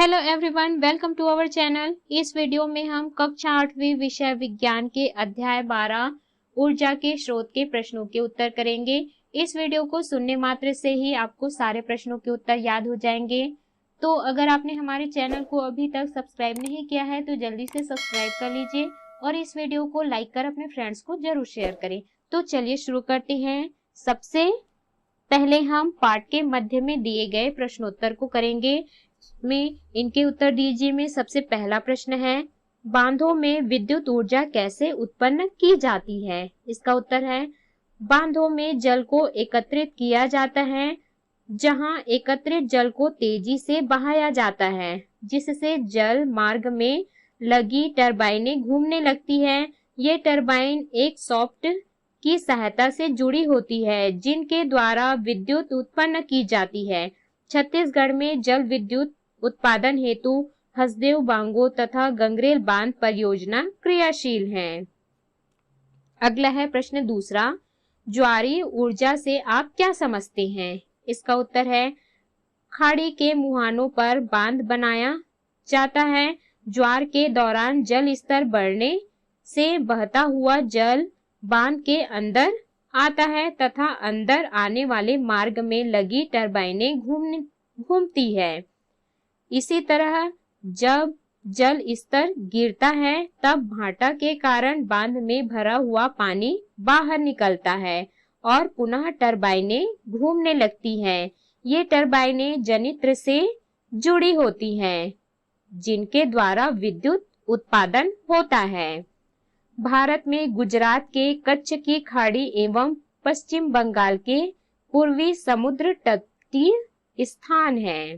Hello everyone, welcome to our channel. इस video में हम कक्षा 8वीं विषय विज्ञान के अध्याय 12 ऊर्जा के स्रोत के प्रश्नों के उत्तर करेंगे। इस वीडियो को सुनने मात्र से ही आपको सारे प्रश्नों के उत्तर याद हो जाएंगे। तो अगर आपने हमारे चैनल को अभी तक सब्सक्राइब नहीं किया है तो जल्दी से सब्सक्राइब कर लीजिए और इस वीडियो को लाइक कर अपने फ्रेंड्स को जरूर शेयर करें। तो चलिए शुरू करते हैं। सबसे पहले हम पाठ के मध्य में दिए गए प्रश्नोत्तर को करेंगे। में इनके उत्तर दीजिए। में सबसे पहला प्रश्न है, बांधों में विद्युत ऊर्जा कैसे उत्पन्न की जाती है? इसका उत्तर है, बांधों में जल को एकत्रित किया जाता है, जहां एकत्रित जल को तेजी से बहाया जाता है, जिससे जल मार्ग में लगी टरबाइनें घूमने लगती है। ये टरबाइन एक सॉफ्ट की सहायता से जुड़ी होती है, जिनके द्वारा विद्युत उत्पन्न की जाती है। छत्तीसगढ़ में जल विद्युत उत्पादन हेतु हसदेव बांगो तथा गंगरेल बांध परियोजना क्रियाशील है। अगला है प्रश्न दूसरा, ज्वारीय ऊर्जा से आप क्या समझते हैं? इसका उत्तर है, खाड़ी के मुहानों पर बांध बनाया जाता है। ज्वार के दौरान जल स्तर बढ़ने से बहता हुआ जल बांध के अंदर आता है तथा अंदर आने वाले मार्ग में लगी टरबाइनें घूमती है। इसी तरह जब जल स्तर गिरता है तब भाटा के कारण बांध में भरा हुआ पानी बाहर निकलता है और पुनः टरबाइनें घूमने लगती हैं। ये टरबाइनें जनित्र से जुड़ी होती हैं, जिनके द्वारा विद्युत उत्पादन होता है। भारत में गुजरात के कच्छ की खाड़ी एवं पश्चिम बंगाल के पूर्वी समुद्र तटीय स्थान है।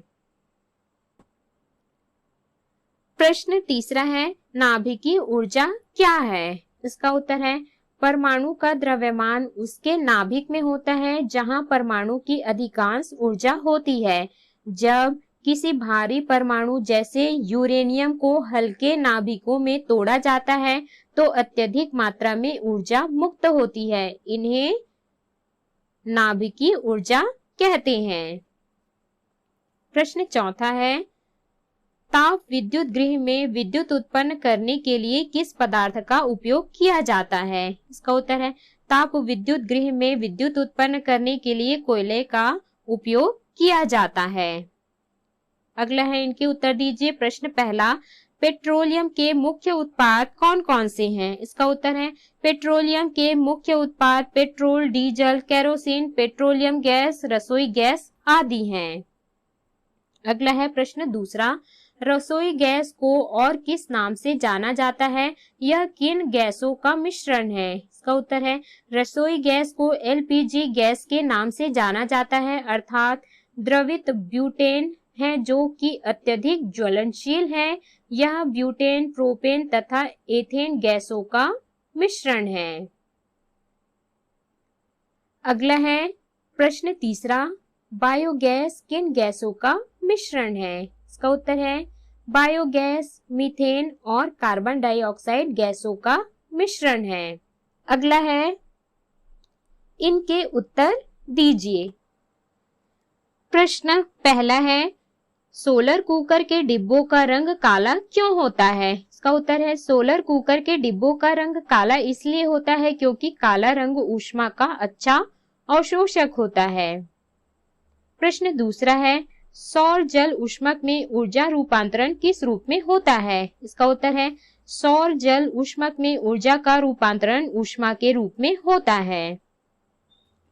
प्रश्न तीसरा है, नाभिकीय ऊर्जा क्या है? इसका उत्तर है, परमाणु का द्रव्यमान उसके नाभिक में होता है, जहां परमाणु की अधिकांश ऊर्जा होती है। जब किसी भारी परमाणु जैसे यूरेनियम को हल्के नाभिकों में तोड़ा जाता है तो अत्यधिक मात्रा में ऊर्जा मुक्त होती है। इन्हें नाभिकीय ऊर्जा कहते हैं। प्रश्न चौथा है, ताप विद्युत गृह में विद्युत उत्पन्न करने के लिए किस पदार्थ का उपयोग किया जाता है? इसका उत्तर है, ताप विद्युत गृह में विद्युत उत्पन्न करने के लिए कोयले का उपयोग किया जाता है। अगला है, इनके उत्तर दीजिए। प्रश्न पहला, पेट्रोलियम के मुख्य उत्पाद कौन कौन से हैं? इसका उत्तर है, पेट्रोलियम के मुख्य उत्पाद petrol, diesel, kerosene, petroleum gas, रसोई गैस आदि हैं। अगला है प्रश्न दूसरा, रसोई गैस को और किस नाम से जाना जाता है? यह किन गैसों का मिश्रण है? इसका उत्तर है, रसोई गैस को एलपीजी गैस के नाम से जाना जाता है, अर्थात द्रवित ब्यूटेन है जो कि अत्यधिक ज्वलनशील है। यह ब्यूटेन, प्रोपेन तथा एथेन गैसों का मिश्रण है। अगला है प्रश्न तीसरा, बायोगैस किन गैसों का मिश्रण है? इसका उत्तर है, बायोगैस मीथेन और कार्बन डाइऑक्साइड गैसों का मिश्रण है। अगला है, इनके उत्तर दीजिए। प्रश्न पहला है, सोलर कुकर के डिब्बों का रंग काला क्यों होता है? इसका उत्तर है, सोलर कुकर के डिब्बों का रंग काला इसलिए होता है क्योंकि काला रंग ऊष्मा का अच्छा अवशोषक होता है। प्रश्न दूसरा है, सौर जल ऊष्मक में ऊर्जा रूपांतरण किस रूप में होता है? इसका उत्तर है, सौर जल ऊष्मक में ऊर्जा का रूपांतरण ऊष्मा के रूप में होता है।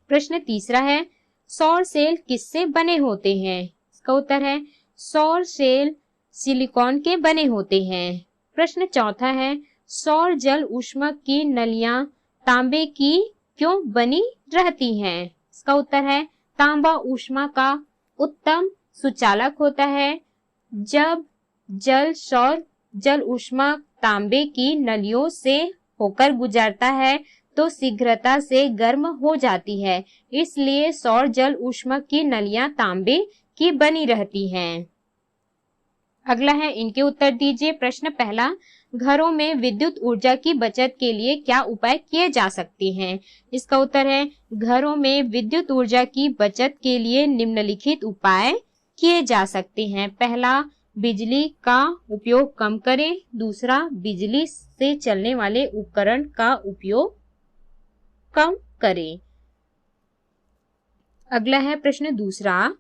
प्रश्न तीसरा है, सौर सेल किससे बने होते हैं? इसका उत्तर है, सौर सेल सिलिकॉन के बने होते हैं। प्रश्न चौथा है, सौर जल ऊष्मक की नलियां तांबे की क्यों बनी रहती हैं? इसका उत्तर है, तांबा ऊष्मा का उत्तम सुचालक होता है। जब जल सौर जल ऊष्मक तांबे की नलियों से होकर गुजरता है तो शीघ्रता से गर्म हो जाती है, इसलिए सौर जल ऊष्मक की नलियां तांबे की बनी रहती हैं। अगला है, इनके उत्तर दीजिए। प्रश्न पहला, घरों में विद्युत ऊर्जा की बचत के लिए क्या उपाय किए जा सकते हैं? इसका उत्तर है, घरों में विद्युत ऊर्जा की बचत के लिए निम्नलिखित उपाय किए जा सकते हैं। पहला, बिजली का उपयोग कम करें। दूसरा, बिजली से चलने वाले उपकरण का उपयोग कम करें। अगला है प्रश्न दूसरा,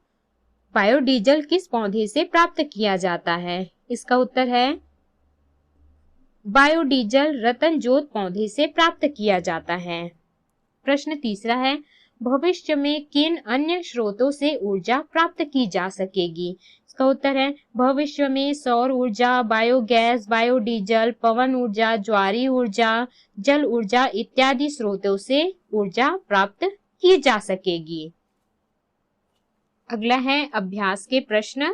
बायोडीजल किस पौधे से प्राप्त किया जाता है? इसका उत्तर है बायोडीजल रतनजोत पौधे से प्राप्त किया जाता है। प्रश्न तीसरा है, भविष्य में किन अन्य स्रोतों से ऊर्जा प्राप्त की जा सकेगी? इसका उत्तर है भविष्य में सौर ऊर्जा, बायोगैस, बायोडीजल, पवन ऊर्जा, ज्वारीय ऊर्जा, जल ऊर्जा इत्यादि स्रोतों से ऊर्जा प्राप्त की जा सकेगी। अगला है अभ्यास के प्रश्न।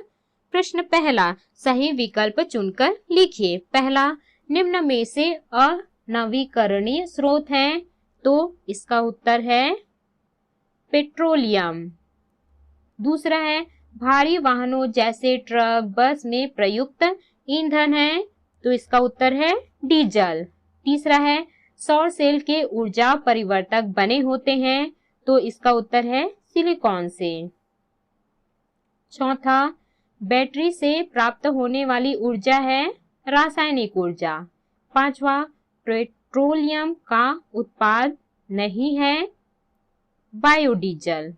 प्रश्न पहला, सही विकल्प चुनकर लिखिए। पहला, निम्न में से अनवीकरणीय स्रोत हैं, तो इसका उत्तर है पेट्रोलियम। दूसरा है, भारी वाहनों जैसे ट्रक, बस में प्रयुक्त ईंधन है, तो इसका उत्तर है डीजल। तीसरा है, सौर सेल के ऊर्जा परिवर्तक बने होते हैं, तो इसका उत्तर है सिलिकॉन से। चौथा, बैटरी से प्राप्त होने वाली ऊर्जा है रासायनिक ऊर्जा। पांचवा, पेट्रोलियम का उत्पाद नहीं है बायोडीजल।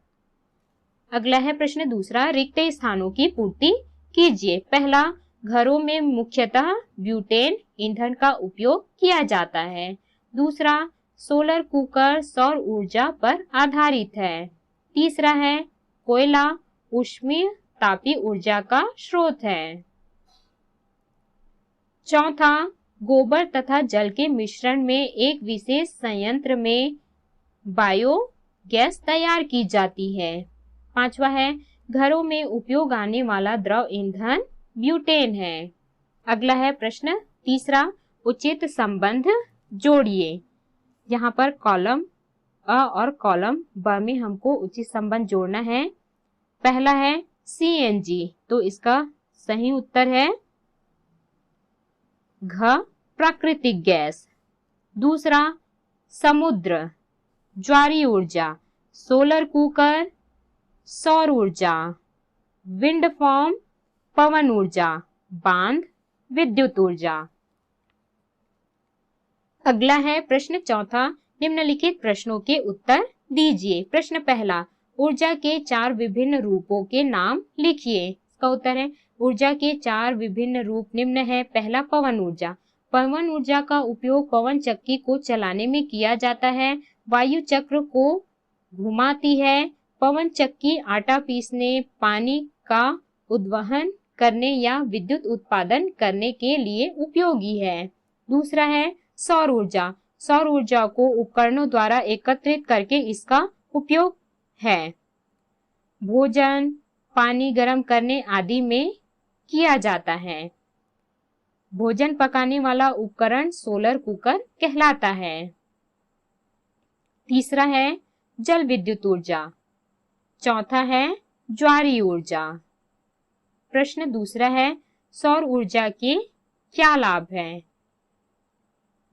अगला है प्रश्न दूसरा, रिक्त स्थानों की पूर्ति कीजिए। पहला, घरों में मुख्यतः ब्यूटेन ईंधन का उपयोग किया जाता है। दूसरा, सोलर कुकर सौर ऊर्जा पर आधारित है। तीसरा है, कोयला ऊष्मीय तापीय ऊर्जा का स्रोत है। चौथा, गोबर तथा जल के मिश्रण में एक विशेष संयंत्र में बायोगैस तैयार की जाती है। पांचवा है, घरों में उपयोग आने वाला द्रव ईंधन ब्यूटेन है। अगला है प्रश्न तीसरा, उचित संबंध जोड़िए। यहाँ पर कॉलम अ और कॉलम ब में हमको उचित संबंध जोड़ना है। पहला है सीएनजी, तो इसका सही उत्तर है घ, प्राकृतिक गैस। दूसरा, समुद्र, ज्वारीय ऊर्जा, सोलर कुकर, सौर ऊर्जा, विंड फार्म, पवन ऊर्जा, बांध, विद्युत ऊर्जा। अगला है प्रश्न चौथा, निम्नलिखित प्रश्नों के उत्तर दीजिए। प्रश्न पहला, ऊर्जा के 4 विभिन्न रूपों के नाम लिखिए। इसका उत्तर है ऊर्जा के 4 विभिन्न रूप निम्न है। पहला, पवन ऊर्जा। पवन ऊर्जा का उपयोग पवन चक्की को चलाने में किया जाता है। वायु चक्र को घुमाती है। पवन चक्की आटा पीसने, पानी का उद्वहन करने या विद्युत उत्पादन करने के लिए उपयोगी है। दूसरा है सौर ऊर्जा। सौर ऊर्जा को उपकरणों द्वारा एकत्रित करके इसका उपयोग है। भोजन, पानी गर्म करने आदि में किया जाता है। भोजन पकाने वाला उपकरण सोलर कुकर कहलाता है। तीसरा है जल विद्युत ऊर्जा। चौथा है ज्वारीय ऊर्जा। प्रश्न दूसरा है, सौर ऊर्जा के क्या लाभ हैं?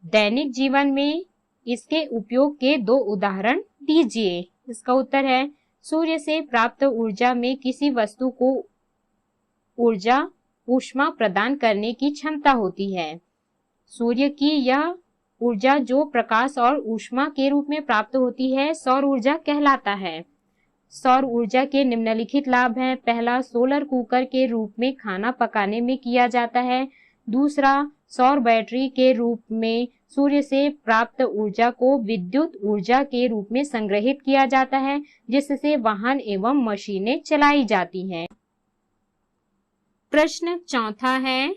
दैनिक जीवन में इसके उपयोग के 2 उदाहरण दीजिए। इसका उत्तर है सूर्य से प्राप्त ऊर्जा में किसी वस्तु को ऊष्मा प्रदान करने की क्षमता होती है। सूर्य की यह ऊर्जा जो प्रकाश और ऊष्मा के रूप में प्राप्त होती है सौर ऊर्जा कहलाता है। सौर ऊर्जा के निम्नलिखित लाभ हैं। पहला, सोलर कुकर के रूप में खाना पकाने में किया जाता है। दूसरा, सौर बैटरी के रूप में सूर्य से प्राप्त ऊर्जा को विद्युत ऊर्जा के रूप में संग्रहित किया जाता है, जिससे वाहन एवं मशीनें चलाई जाती हैं। प्रश्न चौथा है,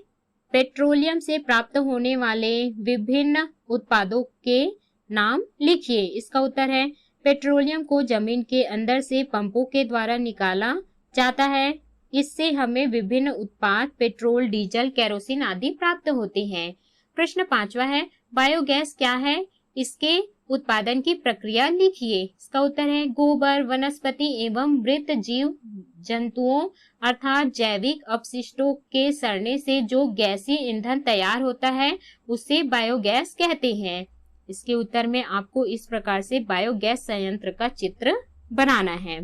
पेट्रोलियम से प्राप्त होने वाले विभिन्न उत्पादों के नाम लिखिए। इसका उत्तर है पेट्रोलियम को जमीन के अंदर से पंपों के द्वारा निकाला जाता है। इससे हमें विभिन्न उत्पाद पेट्रोल, डीजल, केरोसिन आदि प्राप्त होते हैं। प्रश्न पांचवा है, बायोगैस क्या है? इसके उत्पादन की प्रक्रिया लिखिए। इसका उत्तर है गोबर, वनस्पति एवं मृत जीव जंतुओं अर्थात जैविक अपशिष्टों के सड़ने से जो गैसीय ईंधन तैयार होता है उसे बायोगैस कहते हैं। इसके उत्तर में आपको इस प्रकार से बायोगैस संयंत्र का चित्र बनाना है।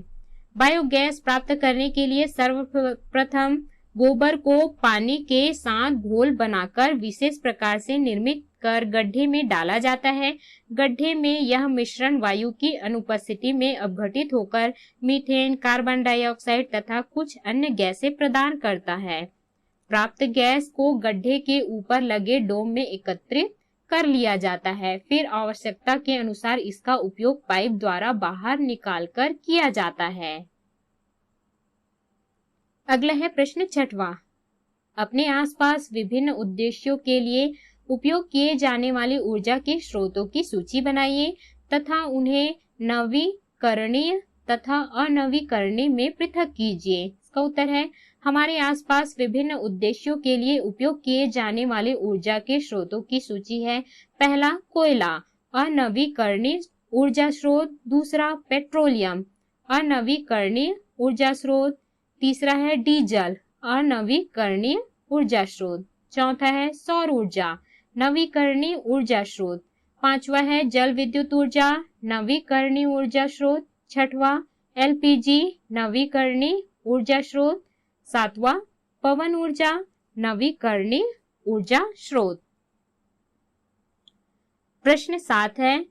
बायोगैस प्राप्त करने के लिए सर्वप्रथम गोबर को पानी के साथ घोल बनाकर विशेष प्रकार से निर्मित कर गड्ढे में डाला जाता है। गड्ढे में यह मिश्रण वायु की अनुपस्थिति में अपघटित होकर मीथेन, कार्बन डाइऑक्साइड तथा कुछ अन्य गैसें प्रदान करता है। प्राप्त गैस को गड्ढे के ऊपर लगे डोम में एकत्रित कर लिया जाता है। फिर आवश्यकता के अनुसार इसका उपयोग पाइप द्वारा बाहर निकालकर किया जाता है। अगला है प्रश्न 6वां। अपने आसपास विभिन्न उद्देश्यों के लिए उपयोग किए जाने वाली ऊर्जा के स्रोतों की सूची बनाइए तथा उन्हें नवीकरणीय तथा अनवीकरणीय में पृथक कीजिए। इसका उत्तर है हमारे आसपास विभिन्न उद्देश्यों के लिए उपयोग किए जाने वाले ऊर्जा के स्रोतों की सूची है। पहला कोयला, अनवीकरणीय ऊर्जा स्रोत। दूसरा पेट्रोलियम, अनवीकरणीय ऊर्जा स्रोत। तीसरा है डीजल, अनवीकरणीय ऊर्जा स्रोत। चौथा है सौर ऊर्जा, नवीकरणीय ऊर्जा स्रोत। पांचवा है जल विद्युत ऊर्जा, नवीकरणीय ऊर्जा स्रोत। छठवां एलपीजी, नवीकरणीय ऊर्जा स्रोत। सातवां पवन ऊर्जा, नवीकरणीय ऊर्जा स्रोत। प्रश्न 7 है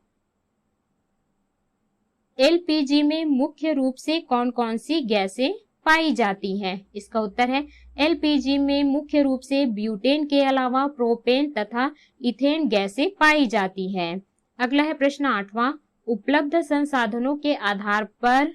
एलपीजी में मुख्य रूप से कौन कौन सी गैसें पाई जाती हैं? इसका उत्तर है एलपीजी में मुख्य रूप से ब्यूटेन के अलावा प्रोपेन तथा इथेन गैसें पाई जाती हैं। अगला है प्रश्न 8वां। उपलब्ध संसाधनों के आधार पर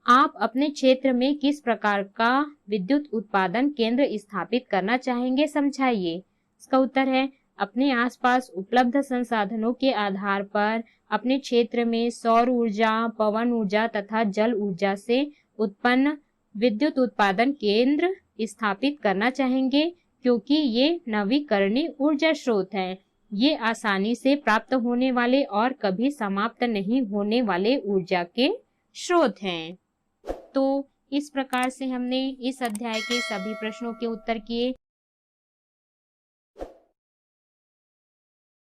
आप अपने क्षेत्र में किस प्रकार का विद्युत उत्पादन केंद्र स्थापित करना चाहेंगे, समझाइए। इसका उत्तर है अपने आसपास उपलब्ध संसाधनों के आधार पर अपने क्षेत्र में सौर ऊर्जा, पवन ऊर्जा तथा जल ऊर्जा से उत्पन्न विद्युत उत्पादन केंद्र स्थापित करना चाहेंगे, क्योंकि ये नवीकरणीय ऊर्जा स्रोत हैं। ये आसानी से प्राप्त होने वाले और कभी समाप्त नहीं होने वाले ऊर्जा के स्रोत हैं। तो इस प्रकार से हमने इस अध्याय के सभी प्रश्नों के उत्तर किए।